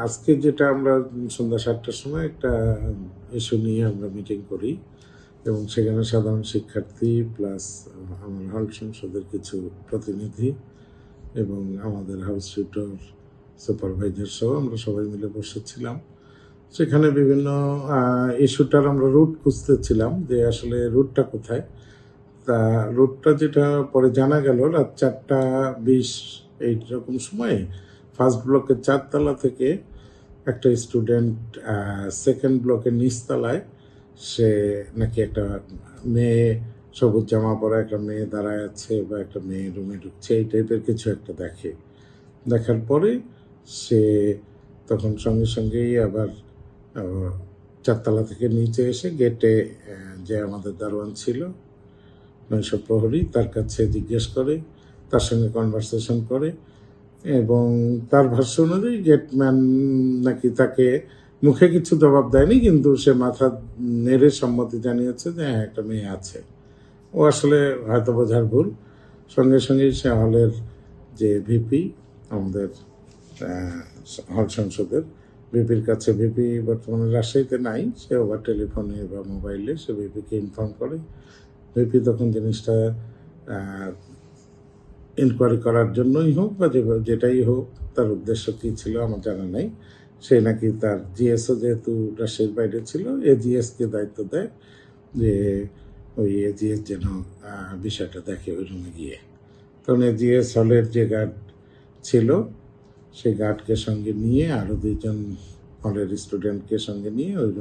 আজকে যেটা আমরা সন্ধ্যা ৭টার সময় একটা ইস্যু নিয়ে আমরা মিটিং করি এবং সেখানে সাধারণ শিক্ষার্থী প্লাস আমার হল সংসদের কিছু প্রতিনিধি এবং আমাদের হাউস টিউটর সুপারভাইজার সহ আমরা সবাই মিলে বসেছিলাম। সেখানে বিভিন্ন ইস্যুটার আমরা রুট খুঁজতেছিলাম যে আসলে রুটটা কোথায়। তা রুটটা যেটা পরে জানা গেল রাত ৪:২০ এইরকম সময়ে ফার্স্ট ব্লকের ৪ তলা থেকে একটা স্টুডেন্ট সেকেন্ড ব্লকের নিচতলায় সে নাকি একটা মেয়ে সবুজ জামা পরা একটা মেয়ে দাঁড়ায় আছে বা একটা মেয়ে রুমে ঢুকছে এই টাইপের কিছু একটা দেখার পরে সে তখন সঙ্গে সঙ্গেই আবার ৪ তলা থেকে নিচে এসে গেটে যে আমাদের দারোয়ান ছিল নৈশ প্রহরী তার কাছে জিজ্ঞেস করে, তার সঙ্গে কনভারসেশন করে এবং তার ভাষ্য অনুযায়ী গেটম্যান নাকি তাকে মুখে কিছু জবাব দেয়নি, কিন্তু সে মাথা নেড়ে সম্মতি জানিয়েছে যে হ্যাঁ একটা মেয়ে আছে। ও আসলে হয়তো বোঝার ভুল। সঙ্গে সঙ্গেই সে হলের যে ভিপি আমাদের হল সংসদের ভিপির কাছে, ভিপি বর্তমানে রাজশাহীতে নাই, সে আবার টেলিফোনে বা মোবাইলে সে ভিপিকে ইনফর্ম করে। ভিপি তখন জিনিসটা ইনকোয়ারি করার জন্যই হোক বা যেটাই হোক, তার উদ্দেশ্য কী ছিল আমার জানা নাই, সে নাকি তার জিএসও যেহেতু রাজশাহীর বাইরে ছিল এজিএসকে দায়িত্ব দেয় যে ওই এজিএস যেন বিষয়টা দেখে ওই রুমে গিয়ে। তখন এজিএস হলের যে গার্ড ছিল সেই গার্ডকে সঙ্গে নিয়ে আরও 2জন হলের স্টুডেন্টকে সঙ্গে নিয়ে ওই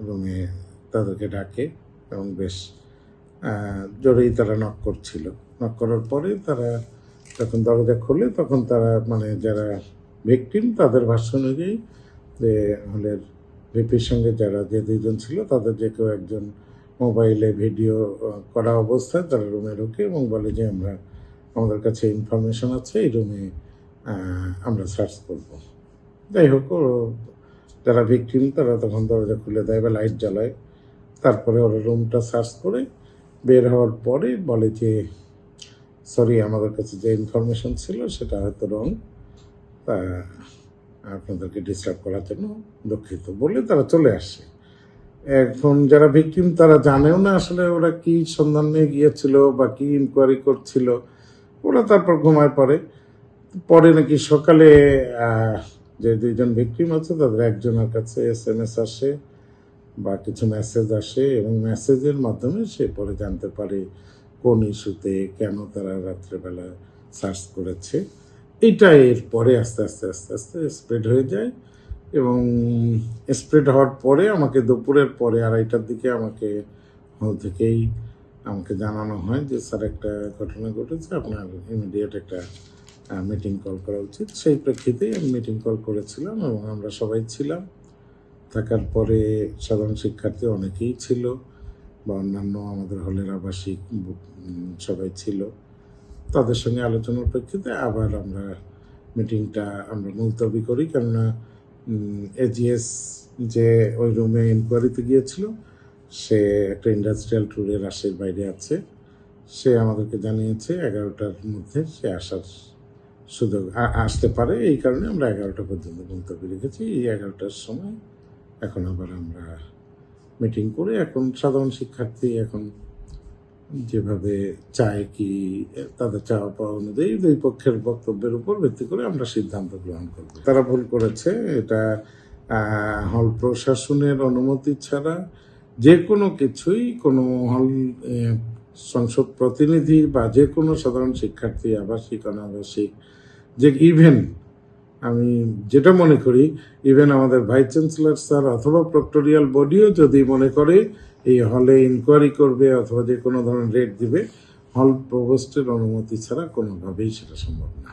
রুমে তাদেরকে ডাকে এবং বেশ জোরেই তারা নক করছিল। নক করার পরে তারা যখন দরজা খোলে তখন তারা মানে যারা ভিকটিম তাদের ভাষ্য অনুযায়ী যে হলের ভিপির সঙ্গে যারা যে 2জন ছিল তাদের যে কেউ একজন মোবাইলে ভিডিও করা অবস্থায় তারা রুমে ঢোকে এবং বলে যে আমাদের কাছে ইনফরমেশন আছে, এই রুমে আমরা সার্চ করব। যাই হোক, যারা ভিকটিম তারা তখন দরজা খুলে দেয় বা লাইট জ্বালায়। তারপরে ওরা রুমটা সার্চ করে বের হওয়ার পরে বলে যে সরি, আমাদের কাছে যে ইনফরমেশন ছিল সেটা হয়তো রং, আপনাদেরকে ডিস্টার্ব করার জন্য দুঃখিত বলে তারা চলে আসে। এখন যারা ভিকটিম তারা জানেও না আসলে ওরা কি সন্ধান নিয়ে গিয়েছিল বা কি ইনকোয়ারি করছিল। ওরা তারপর ঘুমায় পরে নাকি সকালে যে 2জন ভিকটিম আছে তাদের একজনের কাছে SMS আসে বা কিছু মেসেজ আসে এবং মেসেজের মাধ্যমে সে পরে জানতে পারে কোন ইস্যুতে কেন তারা রাত্রেবেলা সার্চ করেছে। এটা এর পরে আস্তে আস্তে স্প্রেড হয়ে যায় এবং স্প্রেড হওয়ার পরে আমাকে দুপুরের পরে 2:30টার দিকে আমাকে হল থেকেই আমাকে জানানো হয় যে স্যার একটা ঘটনা ঘটেছে, আপনার ইমিডিয়েট একটা মিটিং কল করা উচিত। সেই প্রেক্ষিতেই আমি মিটিং কল করেছিলাম এবং আমরা সবাই ছিলাম। থাকার পরে সাধারণ শিক্ষার্থী অনেকেই ছিল বা অন্যান্য আমাদের হলের আবাসিক সবাই ছিল। তাদের সঙ্গে আলোচনার প্রেক্ষিতে আবার আমরা মিটিংটা মুলতবি করি, কেননা এজিএস যে ওই রুমে ইনকোয়ারিতে গিয়েছিল সে একটা ইন্ডাস্ট্রিয়াল ট্যুরে রাজশাহীর বাইরে আছে। সে আমাদেরকে জানিয়েছে 11টার মধ্যে সে আসার সুযোগ আসতে পারে, এই কারণে আমরা 11টা পর্যন্ত মুলতবি রেখেছি। এই 11টার সময় এখন আবার আমরা মিটিং করে এখন সাধারণ শিক্ষার্থী এখন যেভাবে চায় কি তাদের চাওয়া পাওয়া অনুযায়ী 2 পক্ষের বক্তব্যের উপর ভিত্তি করে আমরা সিদ্ধান্ত গ্রহণ করব। তারা ভুল করেছে, এটা হল প্রশাসনের অনুমতি ছাড়া যে কোনো কিছুই কোনো হল সংসদ প্রতিনিধি বা যে কোনো সাধারণ শিক্ষার্থী আবাসিক অনাবাসিক যে ইভেন আমি যেটা মনে করি ইভেন আমাদের ভাইস চ্যান্সেলর স্যার অথবা প্রক্টোরিয়াল বডিও যদি মনে করে এই হলে ইনকোয়ারি করবে অথবা যে কোনো ধরনের রেট দিবে, হল প্রভোস্টের অনুমতি ছাড়া কোনোভাবেই সেটা সম্ভব না।